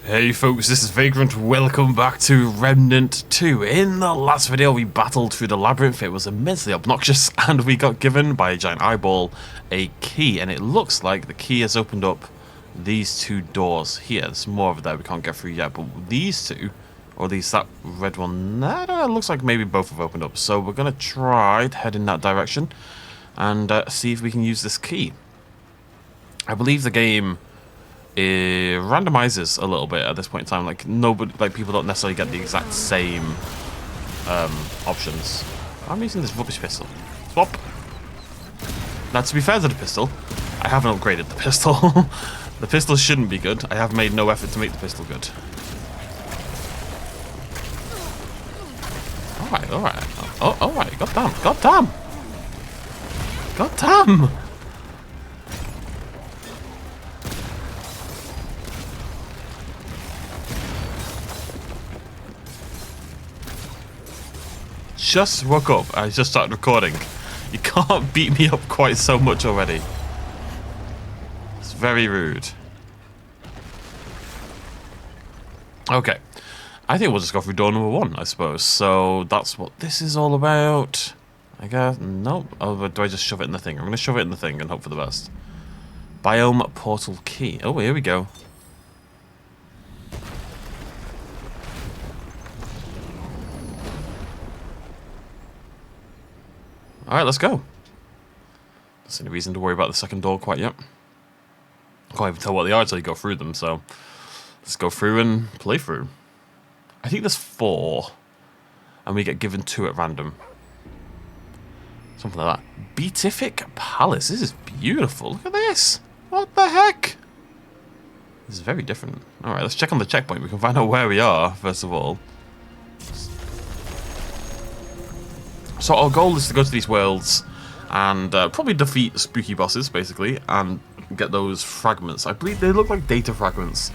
Hey folks, this is Vagrant. Welcome back to Remnant 2. In the last video we battled through the labyrinth. It was immensely obnoxious and we got given by a giant eyeball a key, and it looks like the key has opened up these two doors here. There's more over there we can't get through yet, but these two, or at least that red one, I don't know, it looks like maybe both have opened up. So we're going to try to head in that direction and see if we can use this key. I believe the game it randomizes a little bit at this point in time. Like people don't necessarily get the exact same options. I'm using this rubbish pistol. Swap. Now, to be fair to the pistol, I haven't upgraded the pistol. The pistol shouldn't be good. I have made no effort to make the pistol good. Alright, alright. Oh, alright. God damn. God damn. God damn. Just woke up. I just started recording. You can't beat me up quite so much already. It's very rude. Okay. I think we'll just go through door number 1, I suppose. So that's what this is all about. I guess. Nope. Oh, do I just shove it in the thing? I'm going to shove it in the thing and hope for the best. Biome portal key. Oh, here we go. Alright, let's go. There's any reason to worry about the second door quite yet. Can't even tell what they are until you go through them, so let's go through and play through. I think there's 4, and we get given 2 at random. Something like that. Beatific Palace. This is beautiful. Look at this. What the heck? This is very different. Alright, let's check on the checkpoint. We can find out where we are, first of all. So our goal is to go to these worlds and probably defeat spooky bosses, basically, and get those fragments. I believe they look like data fragments.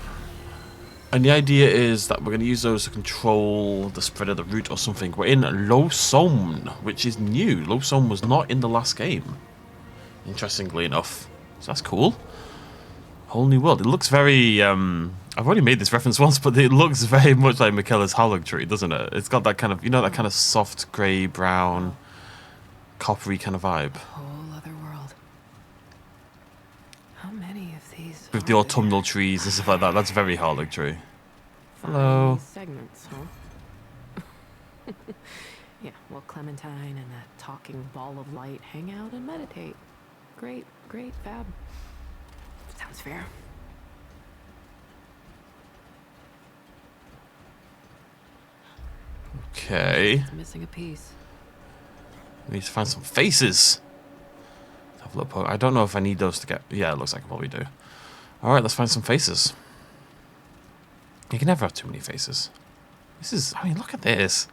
And the idea is that we're going to use those to control the spread of the root or something. We're in Losomn, which is new. Losomn was not in the last game, interestingly enough. So that's cool. Whole new world. It looks very... I've already made this reference once, but it looks very much like Michaela's Halug tree, doesn't it? It's got that kind of, you know, that kind of soft grey, brown, coppery kind of vibe. Whole other world. How many of these? With the autumnal trees and stuff like that. That's very Halug tree. Hello. Segments, huh? Yeah, well, Clementine and that talking ball of light hang out and meditate. Great, great, fab. Sounds fair. Okay. It's missing a piece. We need to find some faces. Let's have a look. I don't know if I need those to get... Yeah, it looks like I probably do. Alright, let's find some faces. You can never have too many faces. This is... I mean, look at this.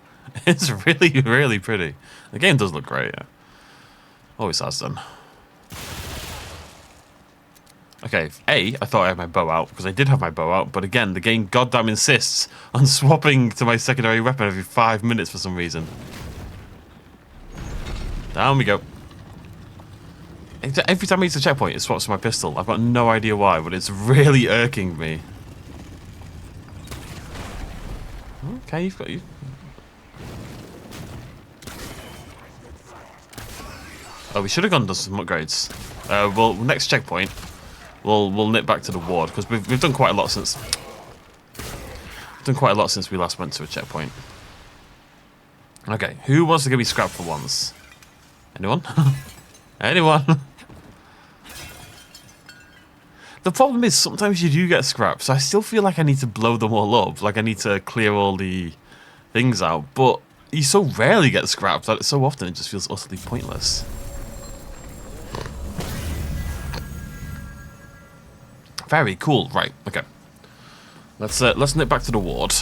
It's really, really pretty. The game does look great, yeah. Always has done. Okay, I thought I had my bow out, because I did have my bow out, but again, the game goddamn insists on swapping to my secondary weapon every 5 minutes for some reason. Down we go. Every time I use a checkpoint, it swaps to my pistol. I've got no idea why, but it's really irking me. Okay, you've got you. Oh, we should have gone to some upgrades. Well, next checkpoint. We'll nip back to the ward because we've done quite a lot since we last went to a checkpoint. Okay, who wants to give me scrap for once? Anyone? Anyone? The problem is sometimes you do get scrap, so I still feel like I need to blow them all up. Like I need to clear all the things out, but you so rarely get scrap that so often it just feels utterly pointless. Very cool. Right. Okay. Let's nip back to the ward.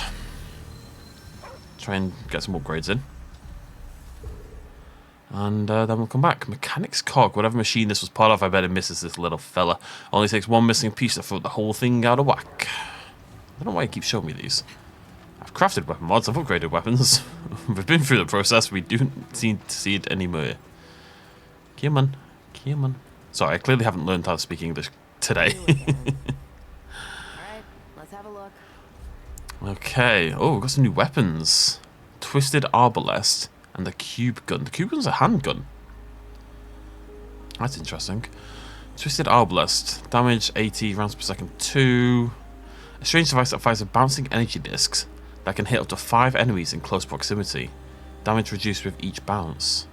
Try and get some upgrades in, and then we'll come back. Mechanic's cog. Whatever machine this was part of, I bet it misses this little fella. Only takes one missing piece to throw the whole thing out of whack. I don't know why you keep showing me these. I've crafted weapon mods. I've upgraded weapons. We've been through the process. We don't seem to see it anymore. Come on. Come on. Sorry, I clearly haven't learned how to speak English today. Alright, let's have a look. Okay. Oh, we've got some new weapons. Twisted Arbalest and the Cube Gun. The Cube Gun's a handgun. That's interesting. Twisted Arbalest. Damage 80 rounds per second 2. A strange device that fires a bouncing energy discs that can hit up to 5 enemies in close proximity. Damage reduced with each bounce.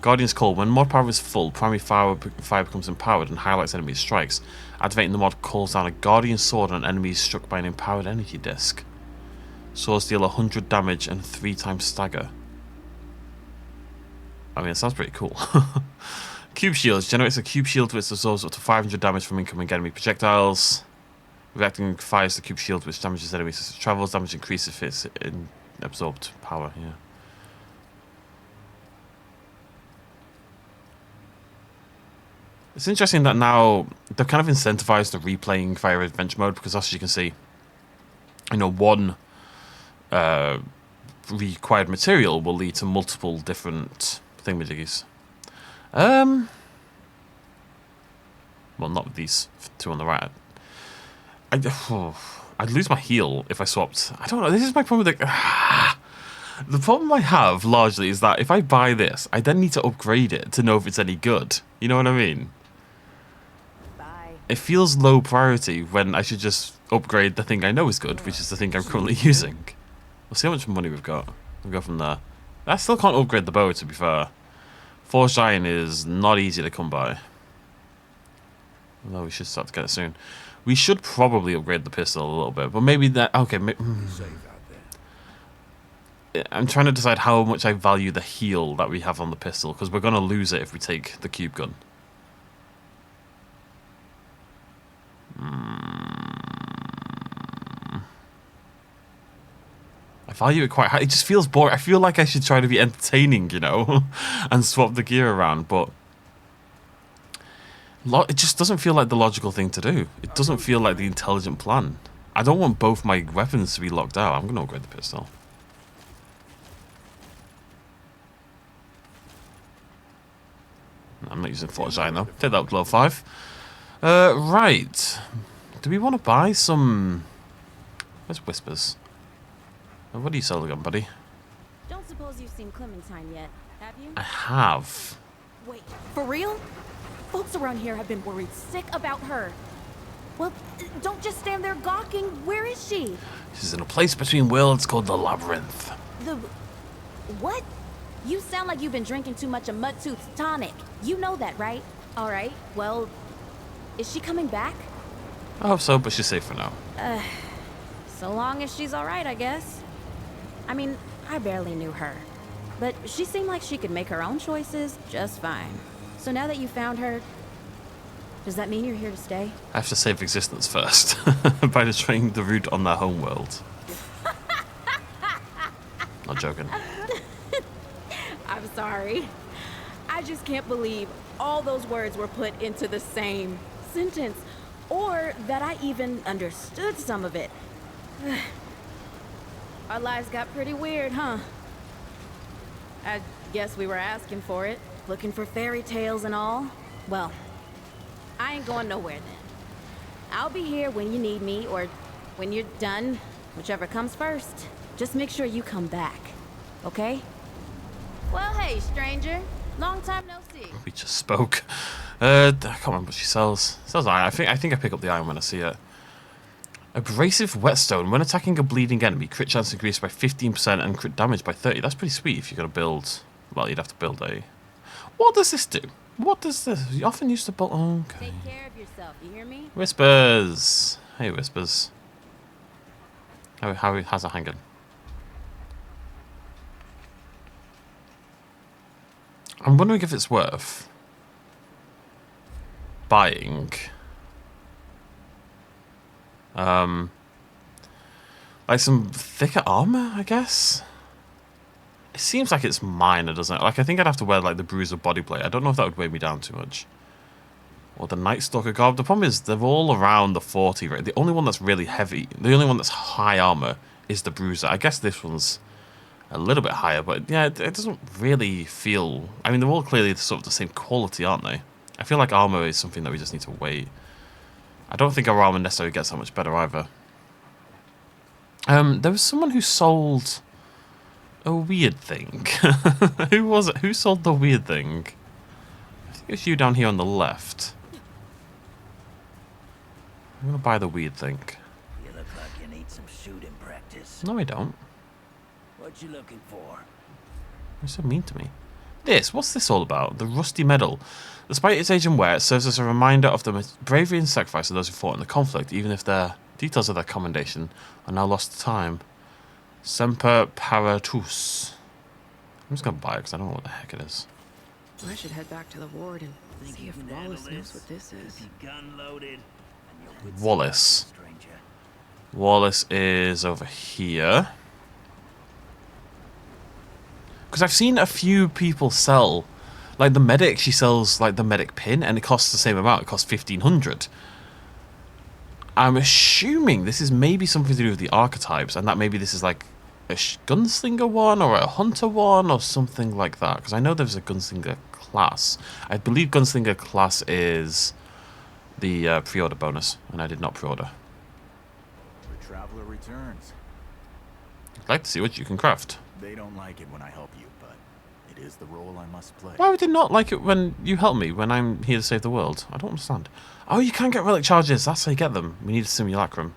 Guardian's Call. When mod power is full, primary fire becomes empowered and highlights enemy strikes. Activating the mod calls down a Guardian Sword on enemies struck by an empowered energy disc. Swords deal 100 damage and 3 times stagger. I mean, it sounds pretty cool. Cube Shields. Generates a Cube Shield which absorbs up to 500 damage from incoming enemy projectiles. Reacting fires the Cube Shield which damages enemies as it travels. Damage increases if it's in absorbed power, yeah. It's interesting that now they've kind of incentivized the replaying via adventure mode because as you can see, you know, one required material will lead to multiple different thingamajiggies. Well, not with these two on the right. I'd lose my heal if I swapped. I don't know. This is my problem with the problem I have largely is that if I buy this, I then need to upgrade it to know if it's any good. You know what I mean? It feels low priority when I should just upgrade the thing I know is good, which is the thing I'm currently using. We'll see how much money we've got. We'll go from there. I still can't upgrade the bow, to be fair. Forged iron is not easy to come by. Although we should start to get it soon. We should probably upgrade the pistol a little bit, but maybe that... Okay, I'm trying to decide how much I value the heal that we have on the pistol, because we're going to lose it if we take the cube gun. I value it quite high. It just feels boring. I feel like I should try to be entertaining, you know, and swap the gear around, but it just doesn't feel like the logical thing to do. It doesn't feel like the intelligent plan. I don't want both my weapons to be locked out. I'm going to upgrade the pistol. I'm not using forged iron though. Take that up to level 5. Right. Do we want to buy some... Where's Whispers? What do you sell again, buddy? Don't suppose you've seen Clementine yet, have you? I have. Wait, for real? Folks around here have been worried sick about her. Well, don't just stand there gawking. Where is she? She's in a place between worlds called the Labyrinth. The... What? You sound like you've been drinking too much of Mudtooth's tonic. You know that, right? All right, well, is she coming back? I hope so, but she's safe for now. So long as she's all right, I guess. I mean, I barely knew her, but she seemed like she could make her own choices just fine. So now that you found her, does that mean you're here to stay? I have to save existence first by destroying the root on their homeworld. Not joking. I'm sorry. I just can't believe all those words were put into the same sentence, or that I even understood some of it. Our lives got pretty weird, huh? I guess we were asking for it, looking for fairy tales and all. Well, I ain't going nowhere then. I'll be here when you need me, or when you're done, whichever comes first. Just make sure you come back, okay? Well, hey, stranger. Long time no see. We just spoke. I can't remember what she sells. Sells iron. I think I pick up the iron when I see it. Abrasive whetstone. When attacking a bleeding enemy, crit chance increased by 15% and crit damage by 30. That's pretty sweet if you're going to build... Well, you'd have to build a... What does this do? What does this... You often used to build... Okay. Take care of yourself, you hear me? Whispers. Hey, Whispers. How's it hanging? I'm wondering if it's worth buying like some thicker armor, I guess. It seems like it's minor, doesn't it? Like, I think I'd have to wear like the Bruiser bodyplate. I don't know if that would weigh me down too much. Or the Night Stalker garb. The problem is they're all around the 40 rate. The only one that's really heavy, the only one that's high armor is the Bruiser. I guess this one's a little bit higher, but yeah, it doesn't really feel... I mean, they're all clearly sort of the same quality, aren't they? I feel like armor is something that we just need to wait. I don't think our armor necessarily gets that much better either. There was someone who sold a weird thing. Who was it? Who sold the weird thing? I think it's you down here on the left. I'm gonna buy the weird thing. You look like you need some shooting practice. No, I don't. What you looking for? You're so mean to me. What's this all about? The rusty medal. Despite its age and wear, it serves as a reminder of the bravery and sacrifice of those who fought in the conflict, even if their details of their commendation are now lost to time. Semper Paratus. I'm just gonna buy it because I don't know what the heck it is. I should head back to the ward and Think see you if can handle Wallace knows this? what this is. Keep your gun loaded. And your wits Wallace. about you, stranger. Wallace is over here. Because I've seen a few people sell, like the medic, she sells like the medic pin and it costs the same amount, it costs 1,500. I'm assuming this is maybe something to do with the archetypes and that maybe this is like a gunslinger one or a hunter one or something like that. Because I know there's a gunslinger class. I believe gunslinger class is the pre-order bonus and I did not pre-order. The traveler returns. I'd like to see what you can craft. They don't like it when I help you, but it is the role I must play. Why would they not like it when you help me, when I'm here to save the world? I don't understand. Oh, you can get relic charges. That's how you get them. We need a simulacrum.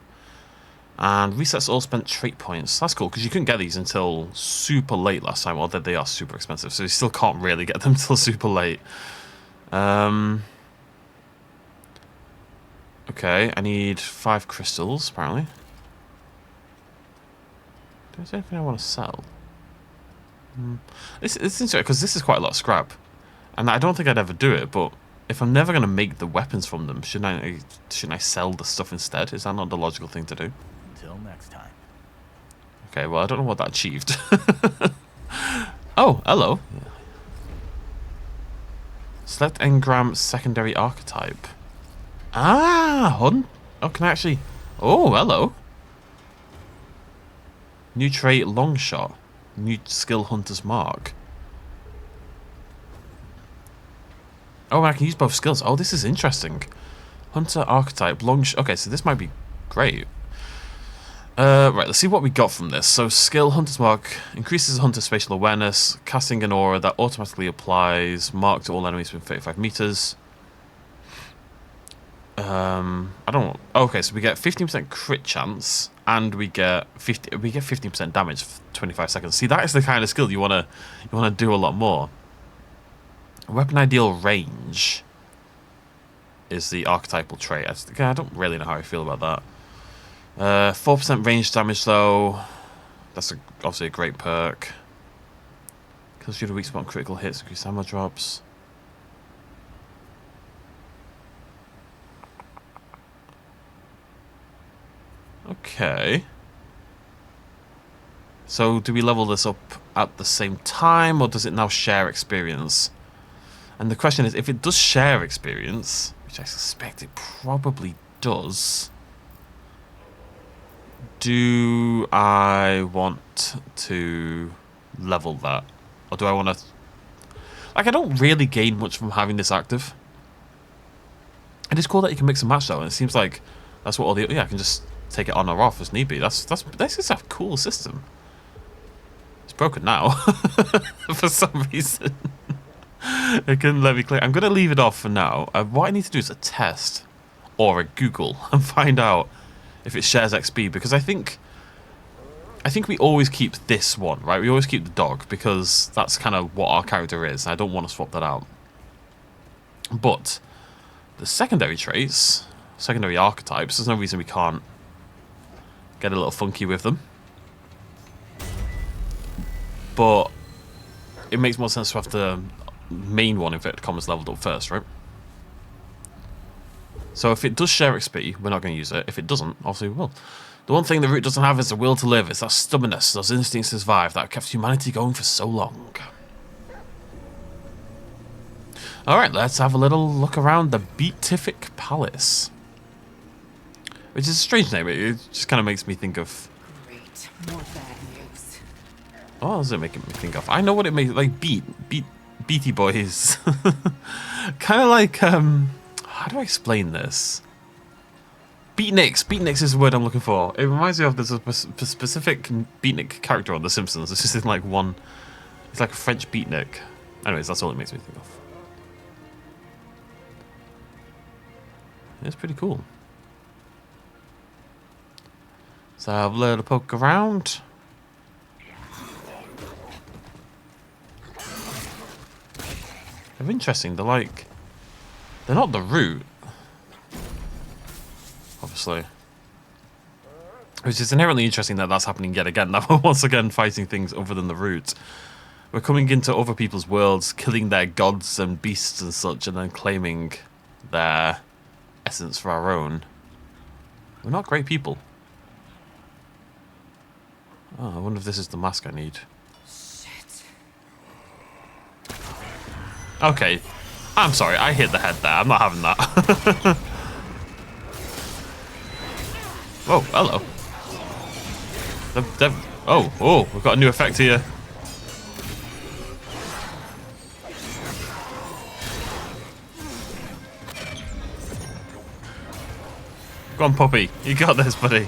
And resets all spent trait points. That's cool, because you couldn't get these until super late last time. Although they are super expensive, so you still can't really get them till super late. Okay, I need 5 crystals, apparently. Is there anything I want to sell? It's interesting because this is quite a lot of scrap, and I don't think I'd ever do it. But if I'm never going to make the weapons from them, shouldn't I sell the stuff instead? Is that not the logical thing to do? Until next time. Okay, well I don't know what that achieved. Oh, hello. Select engram secondary archetype. Ah, hunt. Oh, can I actually? Oh, hello. New trait, long shot. New skill, hunter's mark. Oh, I can use both skills. Oh, this is interesting. Hunter archetype, long shot. Okay, so this might be great. Right, let's see what we got from this. So, skill, hunter's mark, increases hunter's spatial awareness, casting an aura that automatically applies mark to all enemies within 35 meters. I don't know. Okay, so we get 15% crit chance, and we get 15% damage for 25 seconds. See, that is the kind of skill you wanna do a lot more. Weapon ideal range is the archetypal trait. I don't really know how I feel about that. 4% range damage though. That's obviously a great perk. Kills you to weak spot on critical hits, increase ammo drops. Okay. So do we level this up at the same time, or does it now share experience? And the question is, if it does share experience, which I suspect it probably does, do I want to level that? Or do I want to... Like, I don't really gain much from having this active. It is cool that you can mix and match though, and it seems like that's what all the... Yeah, I can just take it on or off as need be. This is a cool system. It's broken now. For some reason. It couldn't let me click. I'm going to leave it off for now. What I need to do is a test or a Google and find out if it shares XP, because I think we always keep this one, right? We always keep the dog because that's kind of what our character is. I don't want to swap that out. But the secondary traits, secondary archetypes, there's no reason we can't get a little funky with them. But it makes more sense to have the main one, inverted commas, leveled up first, right? So if it does share XP, we're not going to use it. If it doesn't, obviously we will. The one thing the root doesn't have is the will to live. It's that stubbornness, those instincts to survive that have kept humanity going for so long. Alright, let's have a little look around the Beatific Palace. Which is a strange name. It just kind of makes me think of... Great, more bad news. Oh, what does it make me think of? I know what it makes... Like, Beaty Boys. Kind of like, how do I explain this? Beatniks. Beatniks is the word I'm looking for. It reminds me of there's a specific beatnik character on The Simpsons. It's just in like one. It's like a French beatnik. Anyways, that's all it makes me think of. It's pretty cool. So have a little poke around. They're interesting. They're like, they're not the root, obviously. Which is inherently interesting that that's happening yet again. That we're once again fighting things other than the root. We're coming into other people's worlds, killing their gods and beasts and such, and then claiming their essence for our own. We're not great people. Oh, I wonder if this is the mask I need. Okay, I'm sorry, I hit the head there. I'm not having that. Whoa, hello. Oh, we've got a new effect here. Go on, puppy. You got this, buddy.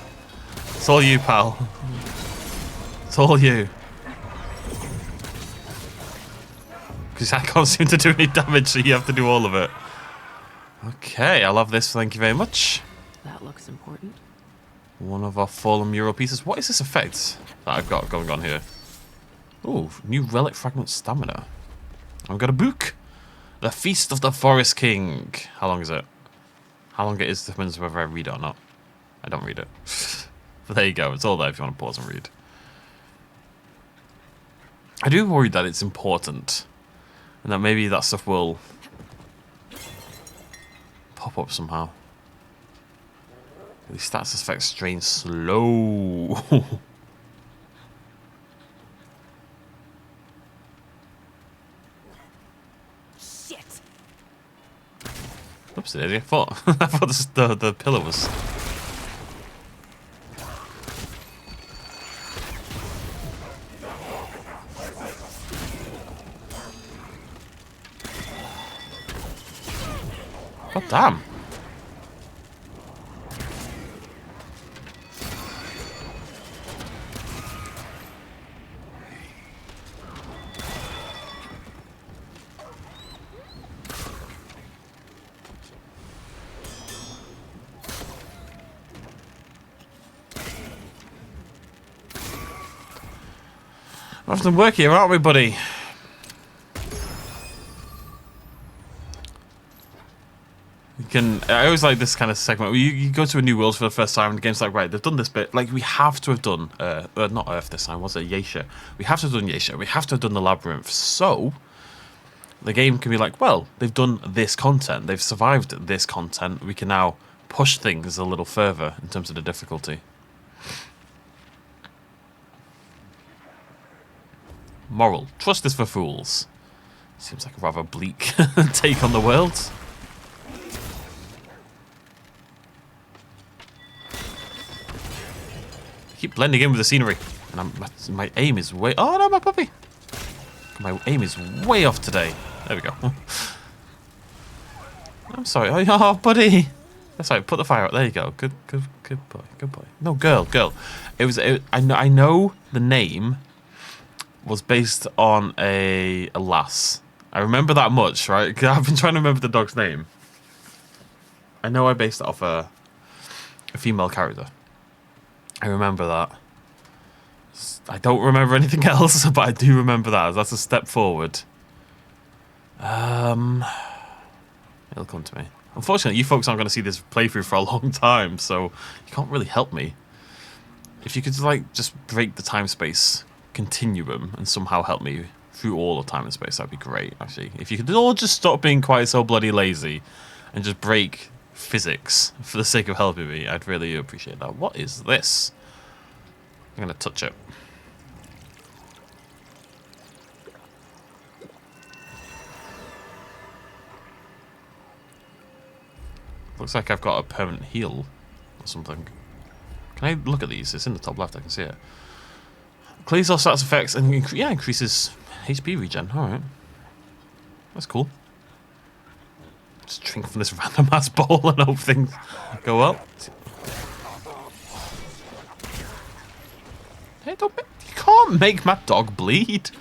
It's all you, pal. It's all you. Because I can't seem to do any damage, so you have to do all of it. Okay, I love this. Thank you very much. That looks important. One of our fallen mural pieces. What is this effect that I've got going on here? Ooh, new relic fragment stamina. I've got a book. The Feast of the Forest King. How long is it? How long it is depends whether I read it or not. I don't read it. But there you go. It's all there if you want to pause and read. I do worry that it's important. And that maybe that stuff will pop up somehow. The stats effect strain slow. Shit. Oops, I thought the pillar was. God damn. We're having to work here, aren't we, buddy? I always like this kind of segment where you go to a new world for the first time and the game's like, right, they've done this bit. Like, we have to have done, not Earth this time, was it Yesha? We have to have done Yesha. We have to have done the Labyrinth. So, the game can be like, well, they've done this content. They've survived this content. We can now push things a little further in terms of the difficulty. Moral. Trust is for fools. Seems like a rather bleak take on the world. Keep blending in with the scenery, and my aim is way. Oh no, my puppy! My aim is way off today. There we go. I'm sorry. Oh, buddy. That's right. Put the fire out. There you go. Good boy. Good boy. No, girl. I know the name was based on a lass. I remember that much, right? 'Cause I've been trying to remember the dog's name. I know I based it off a female character. I remember that. I don't remember anything else, but I do remember that. That's a step forward. It'll come to me. Unfortunately, you folks aren't going to see this playthrough for a long time, so you can't really help me. If you could just break the time-space continuum and somehow help me through all of time and space, that'd be great, actually. If you could all just stop being quite so bloody lazy and just break physics for the sake of helping me, I'd really appreciate that. What is this? I'm gonna touch it. Looks like I've got a permanent heal or something. Can I look at these? It's in the top left, I can see it. Clears all stats effects and increases HP regen. Alright. That's cool. Just drink from this random ass bowl and hope things go well. Hey, you can't make my dog bleed.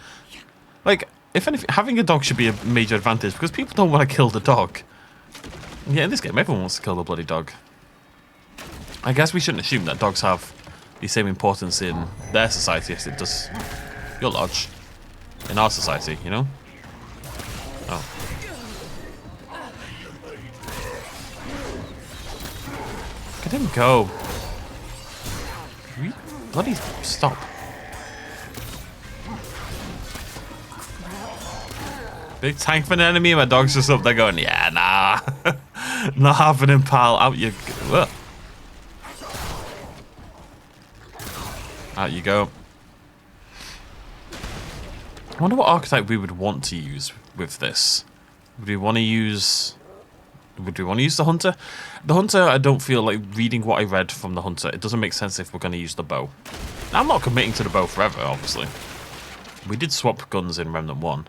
Like, if anything, having a dog should be a major advantage because people don't want to kill the dog. Yeah, in this game, everyone wants to kill the bloody dog. I guess we shouldn't assume that dogs have the same importance in their society as it does your lodge. In our society, you know? Oh. Look at him go. Bloody stop. Big tank for an enemy, and my dog's just up there going, yeah, nah. Not happening, pal. Out you go. Out you go. I wonder what archetype we would want to use with this. Would we want to use the hunter? The hunter, I don't feel like reading what I read from the hunter. It doesn't make sense if we're going to use the bow. Now, I'm not committing to the bow forever, obviously. We did swap guns in Remnant 1.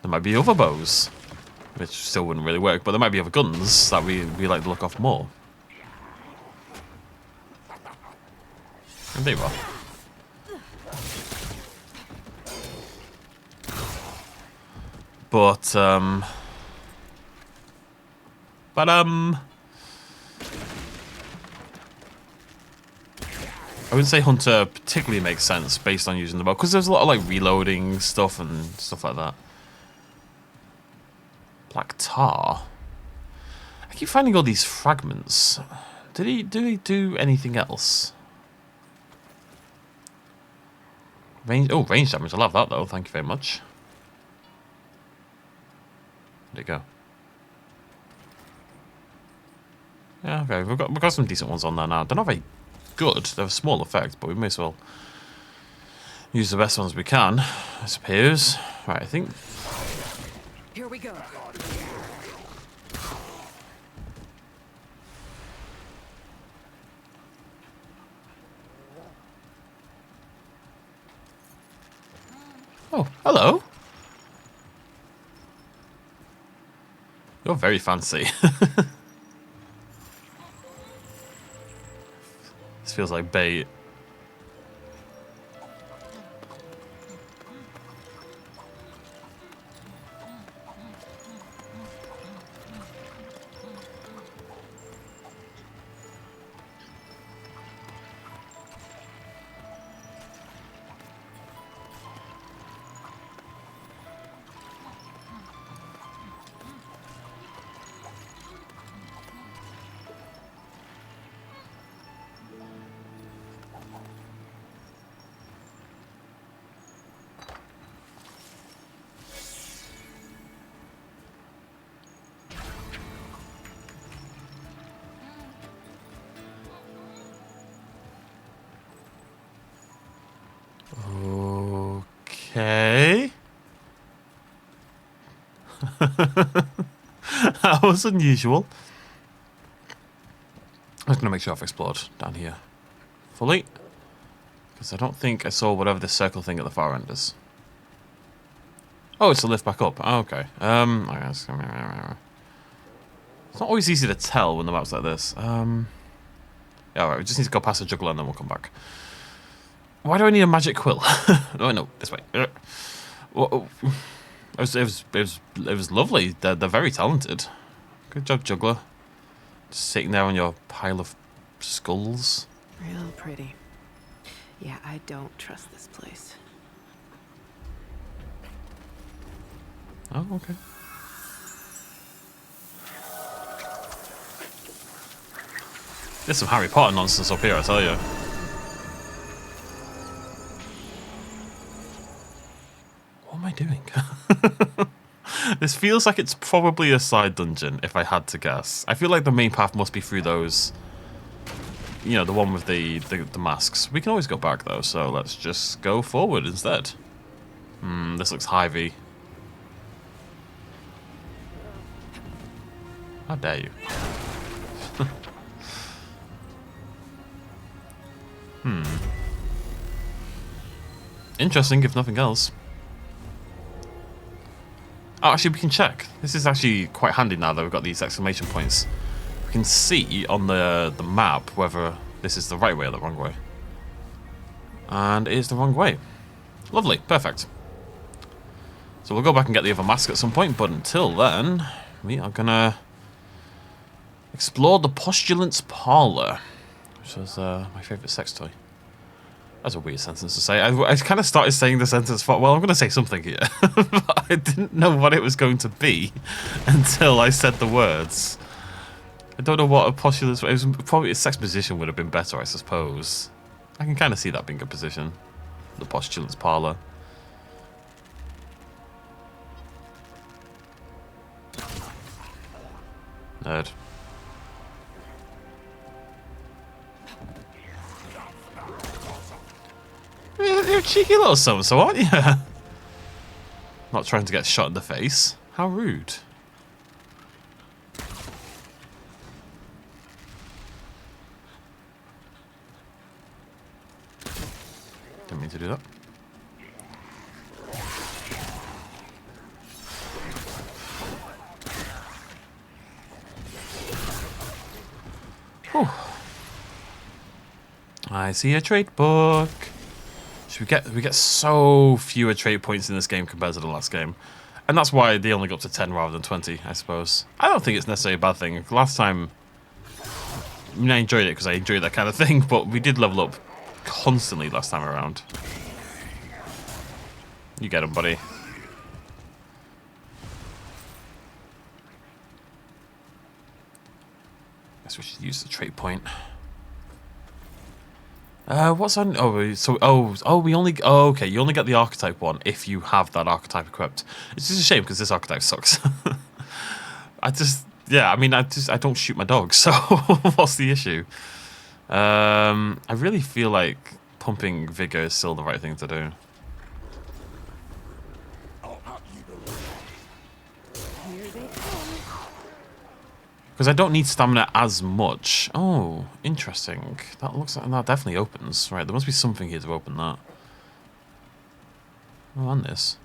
There might be other bows, which still wouldn't really work, but there might be other guns that we like the look of more. And there you are. But, I wouldn't say hunter particularly makes sense based on using the bow, because there's a lot of like reloading stuff and stuff like that. Black tar. I keep finding all these fragments. Do he do anything else? Range damage. I love that though. Thank you very much. Where'd it go? Yeah, okay. We've got some decent ones on there now. They're not very good. They're a small effect, but we may as well use the best ones we can, I suppose. Right, I think. Here we go. Oh, hello. You're very fancy. This feels like bait. Okay. That was unusual. I was going to make sure I've explored down here fully, because I don't think I saw whatever this circle thing at the far end is. Oh, it's a lift back up. Oh, okay. I guess. It's not always easy to tell when the map's like this. Yeah, alright, we just need to go past the juggler and then we'll come back. Why do I need a magic quill? No, this way. Well, it was lovely. They're very talented. Good job, juggler. Just sitting there on your pile of skulls. Real pretty. Yeah, I don't trust this place. Oh, okay. There's some Harry Potter nonsense up here, I tell you. What am I doing? This feels like it's probably a side dungeon, if I had to guess. I feel like the main path must be through those... You know, the one with the masks. We can always go back, though, so let's just go forward instead. This looks hivey. How dare you? Interesting, if nothing else. Oh, actually, we can check. This is actually quite handy now that we've got these exclamation points. We can see on the map whether this is the right way or the wrong way. And it is the wrong way. Lovely, perfect. So we'll go back and get the other mask at some point, but until then, we are gonna explore the Postulant's Parlour, which was my favourite sex toy. That's a weird sentence to say. I kind of started saying the sentence for, well, I'm going to say something here. But I didn't know what it was going to be until I said the words. I don't know what a postulant's... It was probably a sex position would have been better, I suppose. I can kind of see that being a position. The Postulant's Parlour. Nerd. You're a cheeky little so-and-so, aren't you? Not trying to get shot in the face. How rude. Didn't mean to do that. Whew. I see a trait book. We get so fewer trait points in this game compared to the last game. And that's why they only got up to 10 rather than 20, I suppose. I don't think it's necessarily a bad thing. Last time, I mean, I enjoyed it because I enjoyed that kind of thing, but we did level up constantly last time around. You get him, buddy. Guess we should use the trait point. What's on? We only. Oh, okay. You only get the archetype one if you have that archetype equipped. It's just a shame because this archetype sucks. Yeah. I mean, I don't shoot my dogs, so what's the issue? I really feel like pumping vigor is still the right thing to do. Because I don't need stamina as much. Oh, interesting. That looks like that definitely opens. Right, there must be something here to open that. Oh, and this.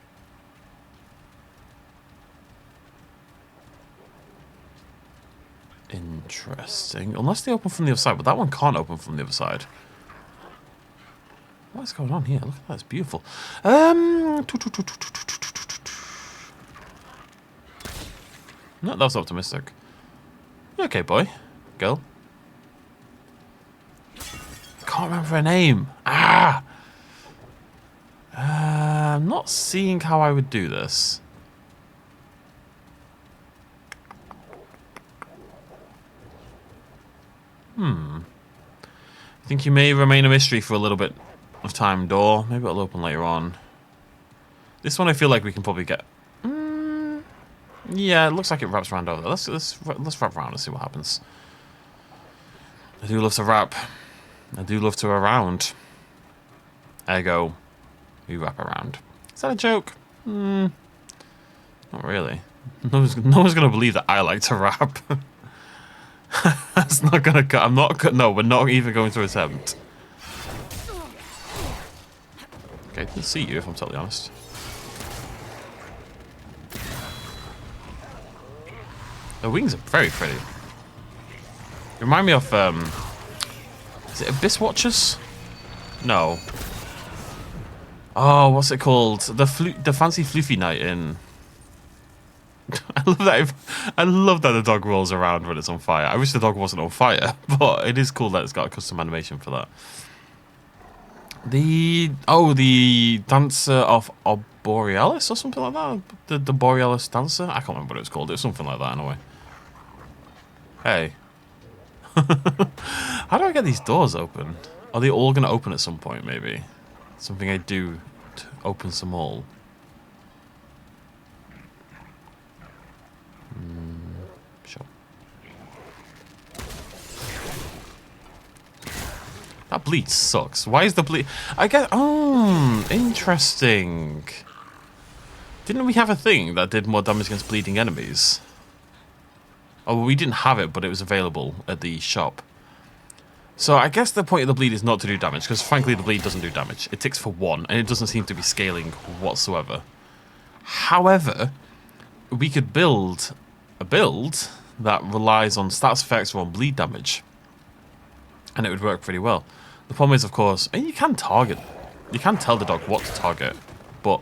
Interesting. Unless they open from the other side, but that one can't open from the other side. What is going on here? Look at that, it's beautiful. No, that was optimistic. You okay, boy? Girl? I can't remember her name. Ah! I'm not seeing how I would do this. I think you may remain a mystery for a little bit of time, door. Maybe it'll open later on. This one I feel like we can probably get... Yeah, it looks like it wraps around over. Let's wrap around and see what happens. I do love to wrap. I do love to around. Ergo, we wrap around. Is that a joke? Not really. No one's gonna believe that I like to rap. That's not gonna cut. I'm not. No, we're not even going to attempt. Okay, I didn't see you, if I'm totally honest. The wings are very pretty. Remind me of, is it Abyss Watchers? No. Oh, what's it called? The fancy floofy night in... I love that the dog rolls around when it's on fire. I wish the dog wasn't on fire, but it is cool that it's got a custom animation for that. The Dancer of Borealis or something like that? The Borealis Dancer? I can't remember what it was called. It was something like that anyway. Hey. How do I get these doors open? Are they all going to open at some point, maybe? Something I do to open some all. Sure. That bleed sucks. Why is the bleed... I get... Oh, interesting. Didn't we have a thing that did more damage against bleeding enemies? Oh, well, we didn't have it, but it was available at the shop. So I guess the point of the bleed is not to do damage, because frankly the bleed doesn't do damage. It ticks for 1, and it doesn't seem to be scaling whatsoever. However, we could build a build that relies on stats effects or on bleed damage, and it would work pretty well. The problem is, of course, and you can target you can tell the dog what to target, but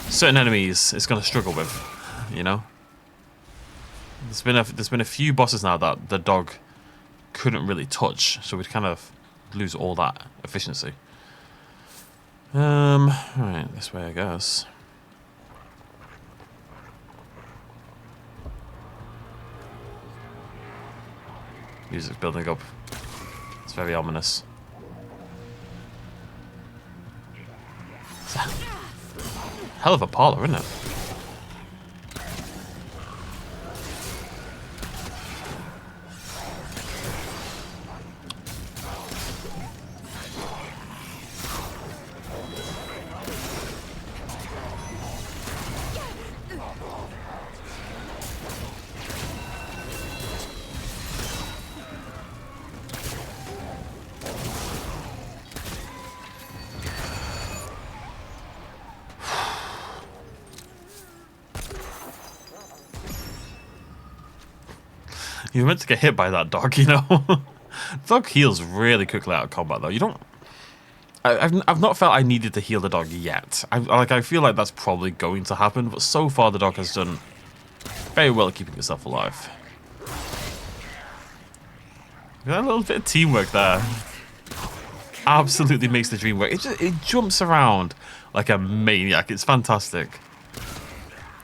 certain enemies it's going to struggle with, you know. There's been a few bosses now that the dog couldn't really touch, so we'd kind of lose all that efficiency. Right, this way I guess. Music's building up. It's very ominous. It's a hell of a parlor, isn't it? You're meant to get hit by that dog, you know? Dog heals really quickly out of combat, though. You don't... I've not felt I needed to heal the dog yet. I feel like that's probably going to happen, but so far the dog has done very well at keeping itself alive. Got a little bit of teamwork there. Absolutely makes the dream work. It jumps around like a maniac. It's fantastic.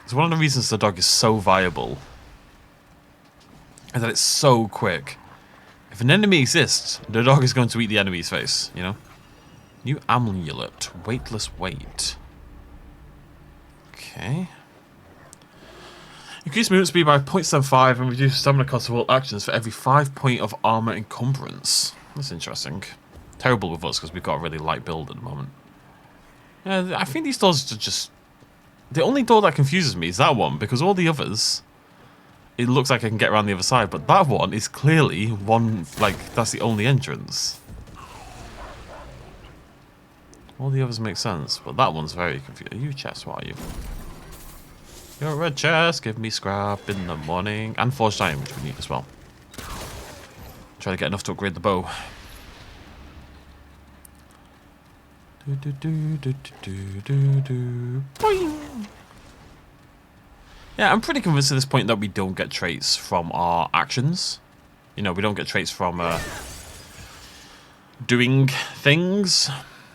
It's one of the reasons the dog is so viable. And that it's so quick. If an enemy exists, the dog is going to eat the enemy's face, you know? New amulet. Weightless weight. Okay. Increase movement speed by 0.75 and reduce stamina cost of all actions for every 5 point of armor encumbrance. That's interesting. Terrible with us because we've got a really light build at the moment. Yeah, I think these doors are just... The only door that confuses me is that one, because all the others... It looks like I can get around the other side, but that one is clearly one, like, that's the only entrance. All the others make sense, but that one's very confusing. Are you a chest? What are you? You're a chest, give me scrap in the morning. And forged iron, which we need as well. Try to get enough to upgrade the bow. Boing. Yeah, I'm pretty convinced at this point that we don't get traits from our actions. You know, we don't get traits from doing things.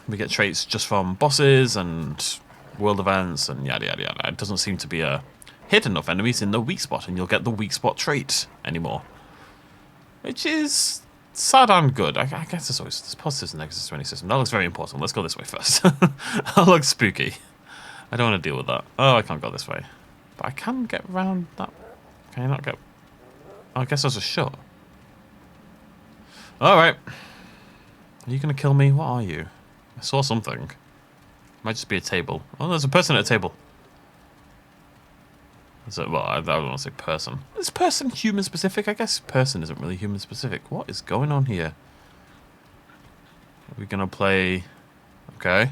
We get traits just from bosses and world events and yada yada yada. It doesn't seem to be a hit enough enemies in the weak spot and you'll get the weak spot trait anymore. Which is sad and good. I guess there's positives and negatives to any system. That looks very important. Let's go this way first. That looks spooky. I don't want to deal with that. Oh, I can't go this way. But I can get around that. Can I not get... Oh, I guess there's a shot. Alright. Are you going to kill me? What are you? I saw something. Might just be a table. Oh, there's a person at a table. Is it, well, I don't want to say person. Is person human specific? I guess person isn't really human specific. What is going on here? Are we going to play... Okay.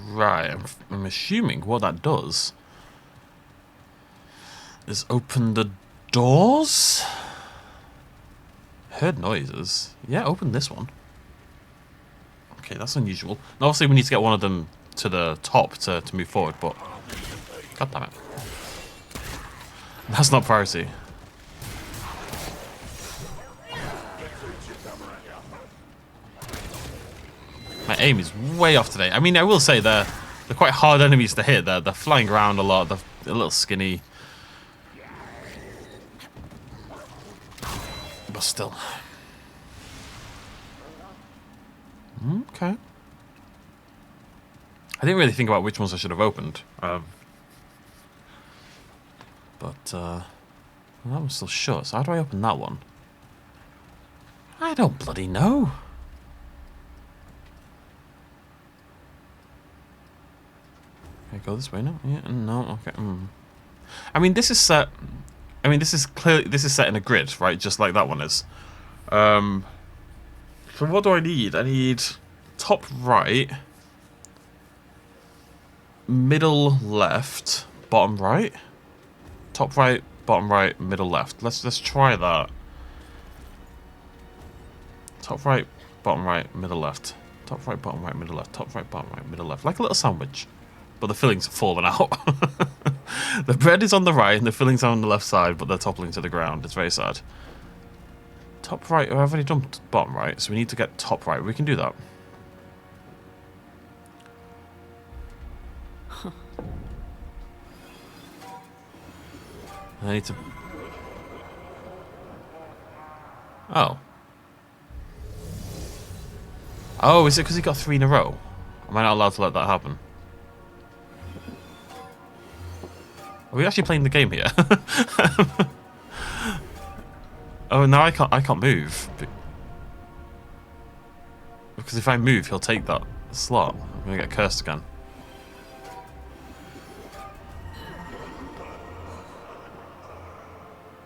Right, I'm assuming what that does is open the doors? Heard noises. Yeah, open this one. Okay, that's unusual. Now, obviously, we need to get one of them to the top to move forward, but... God damn it. That's not priority. My aim is way off today. I mean, I will say they're quite hard enemies to hit. They're flying around a lot. They're a little skinny. But still. Okay. I didn't really think about which ones I should have opened. But, well, that one's still shut, so how do I open that one? I don't bloody know. Can I go this way now? Yeah, no, okay. I mean, this is set... I mean, this is set in a grid, right? Just like that one is. So what do I need? I need top right, middle left, bottom right. Top right, bottom right, middle left. Let's try that. Top right, bottom right, middle left. Top right, bottom right, middle left. Top right, bottom right, middle left. Like a little sandwich. But the fillings have fallen out. The bread is on the right and the fillings are on the left side, but they're toppling to the ground. It's very sad. Top right, I've already done bottom right, so we need to get top right. We can do that. Huh. I need to... Oh. Oh, is it because he got 3 in a row? Am I not allowed to let that happen? Are we actually playing the game here? Oh, now I can't move. Because if I move, he'll take that slot. I'm gonna get cursed again.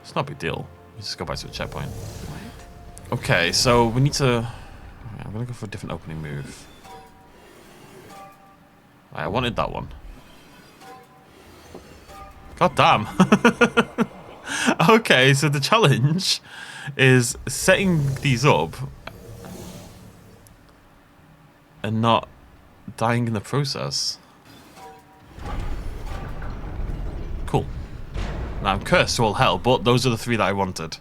It's not a big deal. We just go back to a checkpoint. What? Okay, so we need to... I'm gonna go for a different opening move. Right, I wanted that one. God damn. Okay, so the challenge is setting these up and not dying in the process. Cool. Now I'm cursed to all hell, but those are the 3 that I wanted.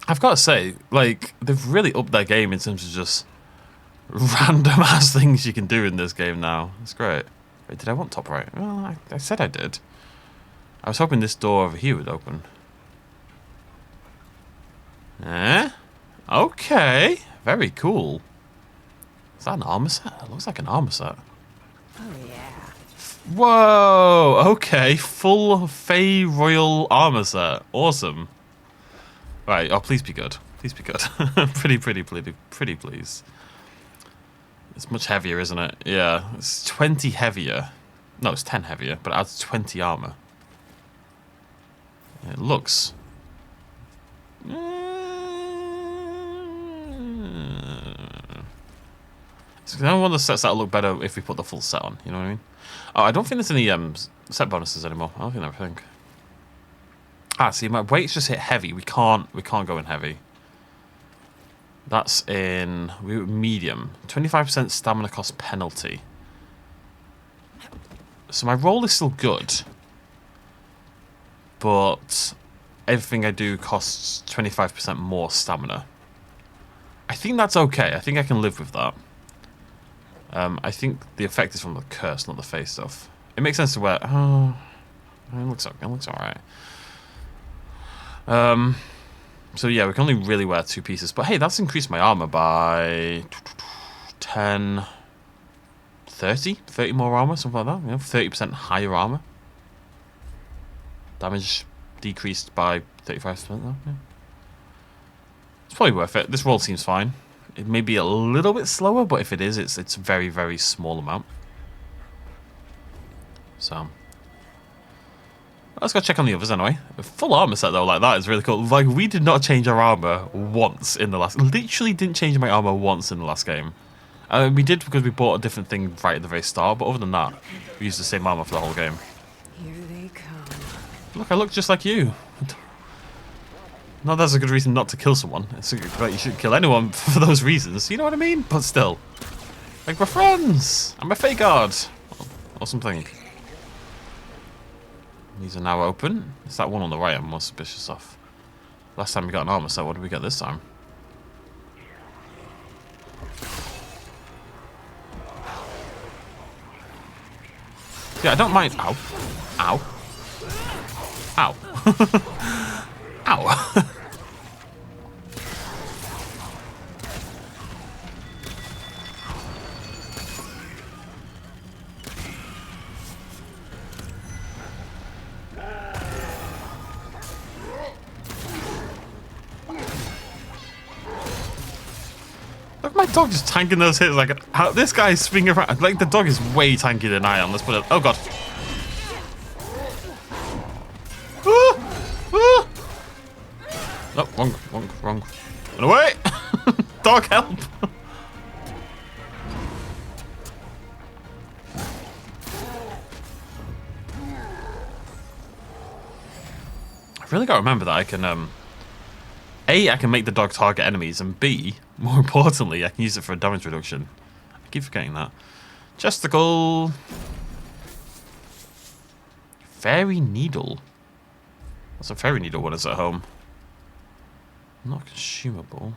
I've got to say, like, they've really upped their game in terms of just random ass things you can do in this game now. It's great. Wait, did I want top right? Well, I said I did. I was hoping this door over here would open. Eh? Okay. Very cool. Is that an armor set? It looks like an armor set. Oh, yeah. Whoa! Okay. Full Fey Royal armor set. Awesome. Right. Oh, please be good. Please be good. pretty, please. It's much heavier, isn't it? Yeah. It's 20 heavier. No, it's 10 heavier, but it adds 20 armor. It looks... It's one of the sets that'll look better if we put the full set on, you know what I mean? Oh, I don't think there's any set bonuses anymore. I don't think everything. Ah, see, my weight's just hit heavy. We can't go in heavy. That's in medium. 25% stamina cost penalty. So my roll is still good. But everything I do costs 25% more stamina. I think that's okay. I think I can live with that. I think the effect is from the curse, not the face stuff. It makes sense to wear... Oh, it looks alright. So yeah, we can only really wear 2 pieces. But hey, that's increased my armor by 10... 30 more armor, something like that. You know, 30% higher armor. Damage decreased by 35%, though. Yeah. It's probably worth it. This roll seems fine. It may be a little bit slower, but if it is, it's a very, very small amount. So let's go check on the others anyway. A full armor set though, like that is really cool. Like, we did not change our armor once in the last... Literally didn't change my armor once in the last game. We did because we bought a different thing right at the very start, but other than that, we used the same armor for the whole game. Here they come. Look, I look just like you. No, that's a good reason not to kill someone. It's like you shouldn't kill anyone for those reasons. You know what I mean? But still. Like, we're friends. I'm a fake guard. Or something. These are now open. It's that one on the right I'm more suspicious of. Last time we got an armor set, what did we get this time? Yeah, I don't mind. Ow. Ow. Ow. Ow. my dog just tanking those hits? Like, how, this guy's swinging around. Like, the dog is way tankier than I am. Let's put it. Oh, God. No, wrong. Run away! Dog, help! I really gotta remember that I can, A, I can make the dog target enemies, and B, more importantly, I can use it for damage reduction. I keep forgetting that. Chesticle. Fairy Needle. What's a Fairy Needle when it's at home? Not consumable.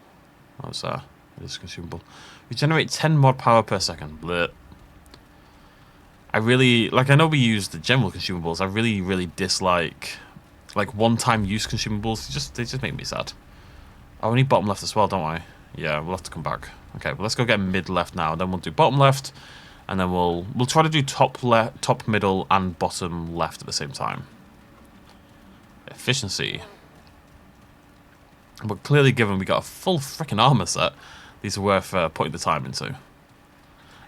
What's that? It is consumable. Regenerate 10 mod power per second. Blech. I really, like, I know we use the general consumables. I really dislike, like, one-time use consumables. They just make me sad. Oh, we need bottom left as well, don't I? Yeah, we'll have to come back. Okay, well, let's go get mid left now. Then we'll do bottom left, and then we'll try to do top middle, and bottom left at the same time. Efficiency. But clearly, given we got a full freaking armor set, these are worth putting the time into.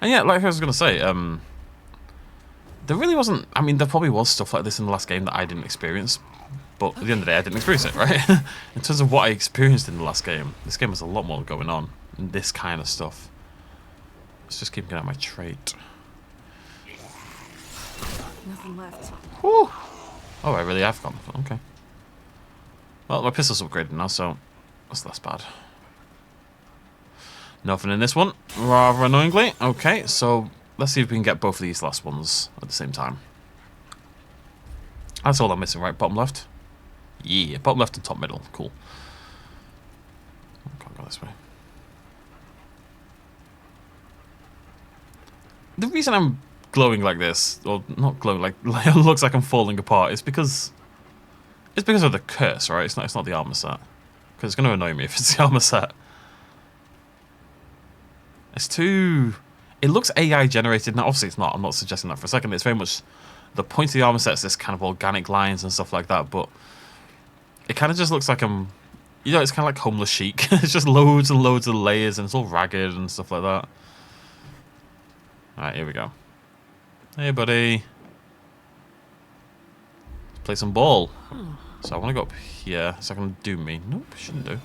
And yeah, like I was going to say, there really wasn't... I mean, there probably was stuff like this in the last game that I didn't experience. But at the end of the day, I didn't experience it, right? In terms of what I experienced in the last game, this game has a lot more going on. And this kind of stuff. Let's just keep getting at my trait. Nothing left. Whew. Oh, I really have gone. Okay. Well, my pistol's upgraded now, so that's less bad. Nothing in this one, rather annoyingly. Okay, so let's see if we can get both of these last ones at the same time. That's all I'm missing, right? Bottom left? Yeah, bottom left and top middle. Cool. I can't go this way. The reason I'm glowing like this, or not glowing, like it looks like I'm falling apart, is because... It's because of the curse, right? It's not the armor set. Because it's going to annoy me if it's the armor set. It's too... It looks AI generated. Now, obviously it's not. I'm not suggesting that for a second. It's very much... The point of the armor set is this kind of organic lines and stuff like that, but... It kind of just looks like I'm... You know, it's kind of like Homeless Chic. It's just loads and loads of layers, and it's all ragged and stuff like that. Alright, here we go. Hey, buddy. Let's play some ball. So I want to go up here. Is that going to do me? Nope, shouldn't do.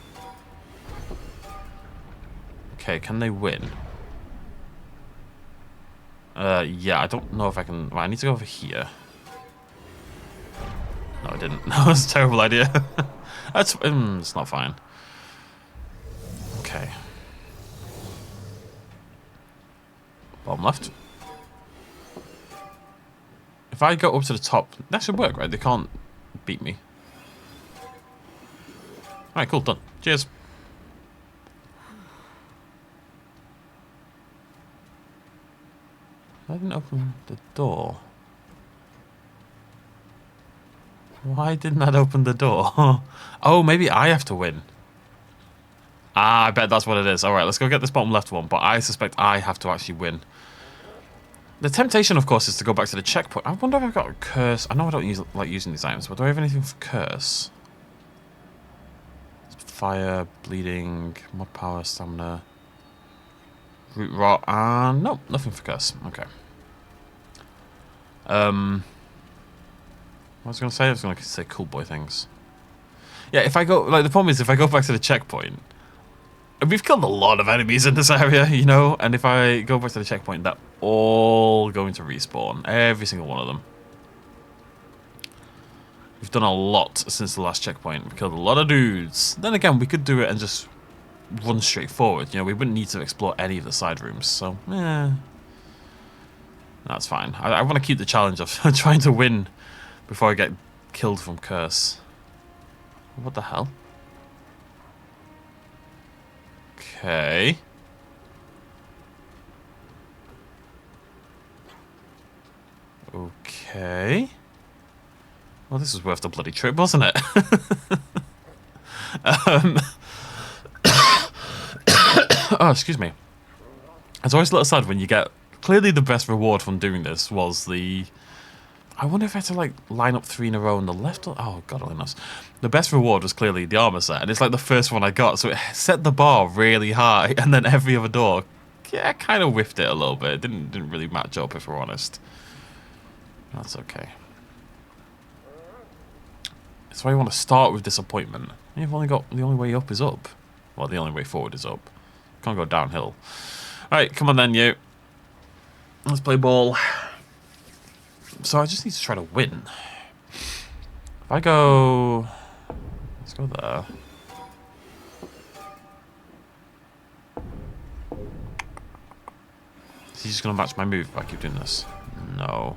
Okay, can they win? Yeah, I don't know if I can... Well, I need to go over here. No, I didn't. That was a terrible idea. That's... it's not fine. Okay. Bottom left. If I go up to the top... That should work, right? They can't beat me. Alright, cool, done. Cheers. I didn't open the door. Why didn't that open the door? Oh, maybe I have to win. Ah, I bet that's what it is. Alright, let's go get this bottom left one, but I suspect I have to actually win. The temptation, of course, is to go back to the checkpoint. I wonder if I've got a curse. I know I don't like using these items, but do I have anything for curse? Fire, bleeding, mod power, stamina, root rot, and nope, nothing for curse. Okay. What was I going to say? I was going to say cool boy things. Yeah, if I go, like, the problem is if I go back to the checkpoint, and we've killed a lot of enemies in this area, you know, and if I go back to the checkpoint, they're all going to respawn, every single one of them. We've done a lot since the last checkpoint. We've killed a lot of dudes. Then again, we could do it and just run straight forward. You know, we wouldn't need to explore any of the side rooms. So, that's fine. I want to keep the challenge of trying to win before I get killed from curse. What the hell? Okay. Okay. Well, this was worth the bloody trip, wasn't it? Oh, excuse me. It's always a little sad when you get... Clearly the best reward from doing this was the I wonder if I had to, like, line up 3 in a row on the left or... Oh, God only knows. The best reward was clearly the armor set, and it's, like, the first one I got, so it set the bar really high, and then every other door, yeah, kind of whiffed it a little bit. It didn't really match up, if we're honest. That's okay. That's why you want to start with disappointment. You've only got... The only way up is up. Well, the only way forward is up. Can't go downhill. Alright, come on then, you. Let's play ball. So I just need to try to win. If I go... Let's go there. Is he just going to match my move if I keep doing this? No.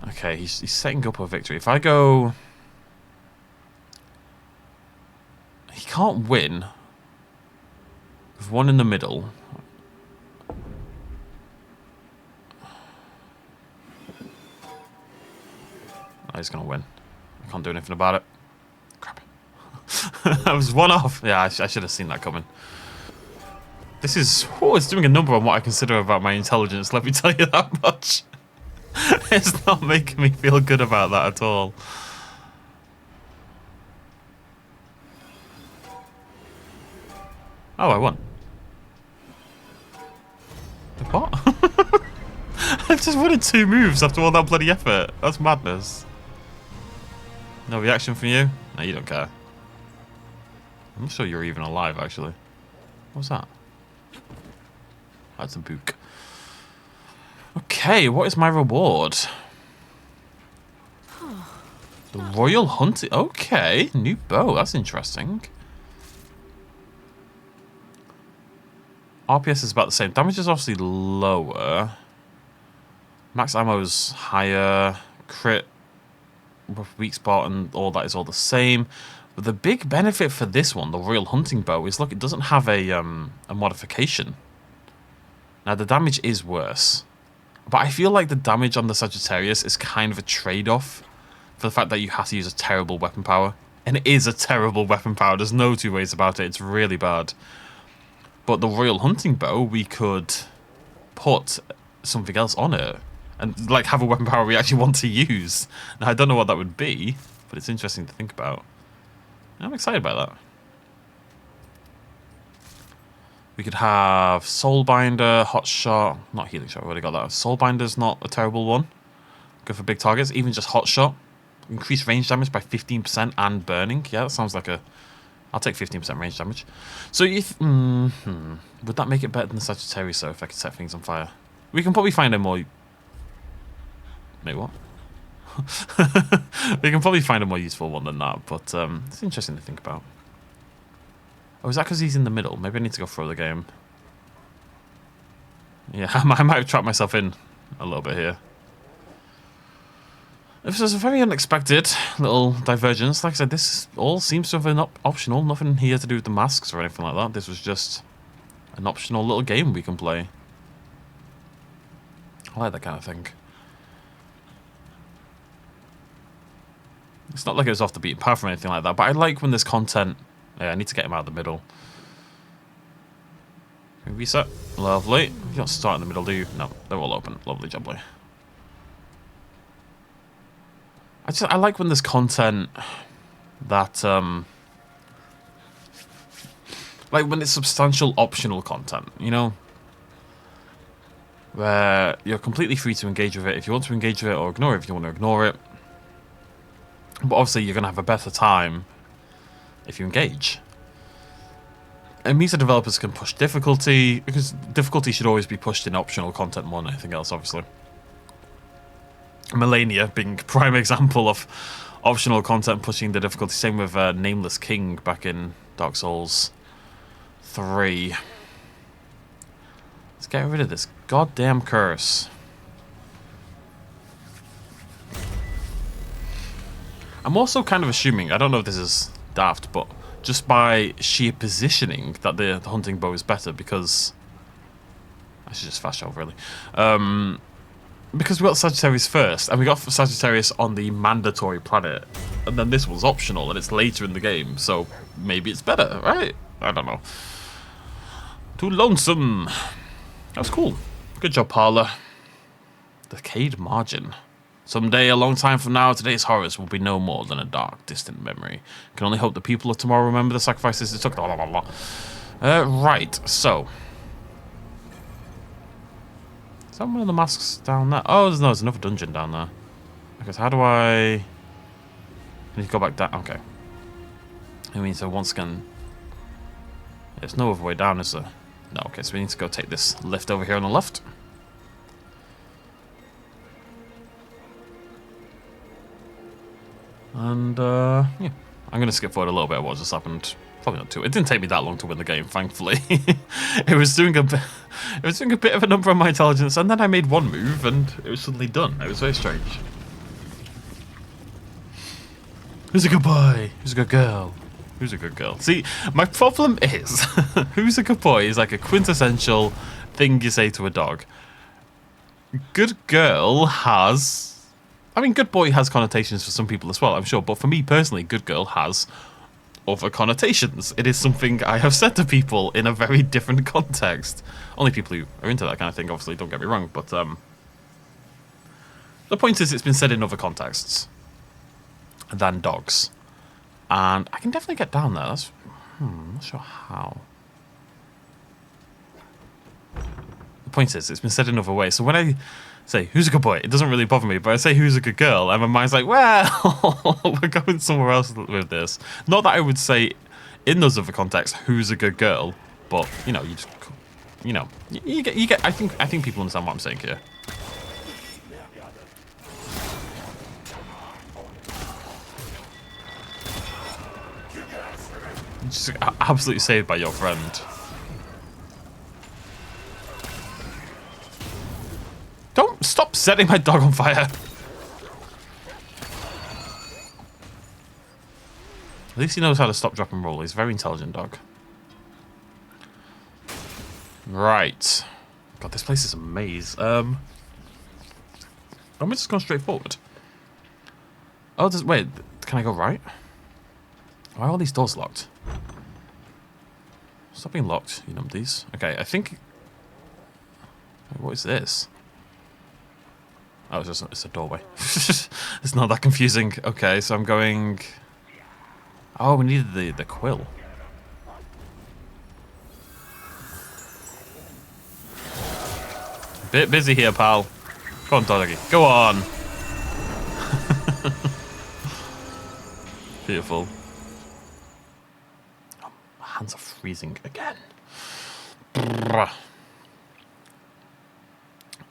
Okay, he's setting up a victory. If I go... He can't win. With one in the middle. Oh, he's going to win. I can't do anything about it. Crap. I was one off. Yeah, I should have seen that coming. This is... Oh, it's doing a number on what I consider about my intelligence, let me tell you that much. It's not making me feel good about that at all. Oh, I won. What? I just won in 2 moves after all that bloody effort. That's madness. No reaction from you? No, you don't care. I'm not sure you're even alive, actually. What's that? That's a book. Okay, what is my reward? The Royal Hunting... Okay, new bow. That's interesting. RPS is about the same. Damage is obviously lower. Max ammo is higher. Crit, weak spot, and all that is all the same. But the big benefit for this one, the Royal Hunting Bow, is look, it doesn't have a modification. Now the damage is worse, but I feel like the damage on the Sagittarius is kind of a trade-off for the fact that you have to use a terrible weapon power, and it is a terrible weapon power. There's no two ways about it. It's really bad. But the Royal Hunting Bow, we could put something else on it and like have a weapon power we actually want to use. Now, I don't know what that would be, but it's interesting to think about. I'm excited about that. We could have Soulbinder, Hot Shot, not Healing Shot, I've already got that. Soulbinder's not a terrible one. Good for big targets, even just Hot Shot. Increase range damage by 15% and burning. Yeah, that sounds like a... I'll take 15% range damage. So if... would that make it better than the Sagittarius, though, if I could set things on fire? We can probably find a more... Wait, what? We can probably find a more useful one than that, but it's interesting to think about. Oh, is that because he's in the middle? Maybe I need to go throw the game. Yeah, I might have trapped myself in a little bit here. This was a very unexpected little divergence. Like I said, this all seems to have been optional. Nothing here to do with the masks or anything like that. This was just an optional little game we can play. I like that kind of thing. It's not like it was off the beaten path or anything like that, but I like when there's content. Yeah, I need to get him out of the middle. Can we reset? Lovely. You don't start in the middle, do you? No, they're all open. Lovely jubbly. I like when there's content that like when it's substantial optional content, you know? Where you're completely free to engage with it if you want to engage with it, or ignore it if you want to ignore it. But obviously you're going to have a better time if you engage. And Mesa developers can push difficulty, because difficulty should always be pushed in optional content more than anything else, obviously. Melania being a prime example of optional content pushing the difficulty. Same with Nameless King back in Dark Souls 3. Let's get rid of this goddamn curse. I'm also kind of assuming, I don't know if this is daft, but just by sheer positioning that the hunting bow is better, because... I should just fast travel, really. Because we got Sagittarius first, and we got Sagittarius on the mandatory planet, and then this was optional, and it's later in the game, so maybe it's better, right? I don't know. Too lonesome. That was cool. Good job, Parla. Decayed margin. Someday, a long time from now, today's horrors will be no more than a dark, distant memory. Can only hope the people of tomorrow remember the sacrifices it took. Blah, blah, blah, blah. Right, so. Is that one of the masks down there? Oh, no, there's another dungeon down there. Because how do I... I need to go back down. Okay. I mean, so once again... There's no other way down, is there? No, okay, so we need to go take this lift over here on the left. And, yeah. I'm going to skip forward a little bit of what just happened. Probably not too. It didn't take me that long to win the game, thankfully. It was doing a bit of a number on my intelligence, and then I made one move, and it was suddenly done. It was very strange. Who's a good boy? Who's a good girl? Who's a good girl? See, my problem is, who's a good boy is like a quintessential thing you say to a dog. Good girl has... I mean, good boy has connotations for some people as well, I'm sure. But for me personally, good girl has other connotations. It is something I have said to people in a very different context. Only people who are into that kind of thing, obviously, don't get me wrong. But the point is, it's been said in other contexts than dogs. And I can definitely get down there. That's... I'm not sure how. The point is, it's been said in other ways. So when I say, who's a good boy? It doesn't really bother me, but I say, who's a good girl? And my mind's like, well, we're going somewhere else with this. Not that I would say, in those other contexts, who's a good girl, but, you know, you just, you know, you get, I think people understand what I'm saying here. Just absolutely saved by your friend. Don't stop setting my dog on fire. At least he knows how to stop, drop, and roll. He's a very intelligent dog. Right. God, this place is a maze. I'm just going straight forward. Oh, wait. Can I go right? Why are all these doors locked? Stop being locked, you numpties. Okay, I think... What is this? Oh, it's a doorway. It's not that confusing. Okay, so I'm going... Oh, we needed the quill. Bit busy here, pal. Go on, doggy. Go on. Beautiful. Oh, my hands are freezing again.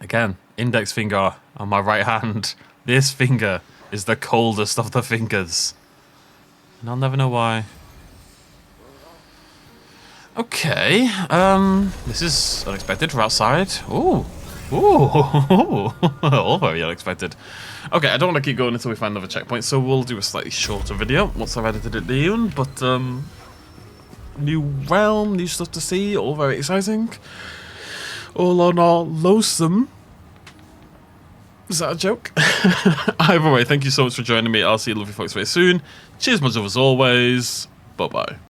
Again, index finger on my right hand. This finger is the coldest of the fingers. And I'll never know why. Okay, this is unexpected. We're outside. Ooh. Ooh. All very unexpected. Okay, I don't want to keep going until we find another checkpoint, so we'll do a slightly shorter video once I've edited it down. But, new realm, new stuff to see, all very exciting. All on our lonesome. Is that a joke? Either way, thank you so much for joining me. I'll see you lovely folks very soon. Cheers, much as always. Bye-bye.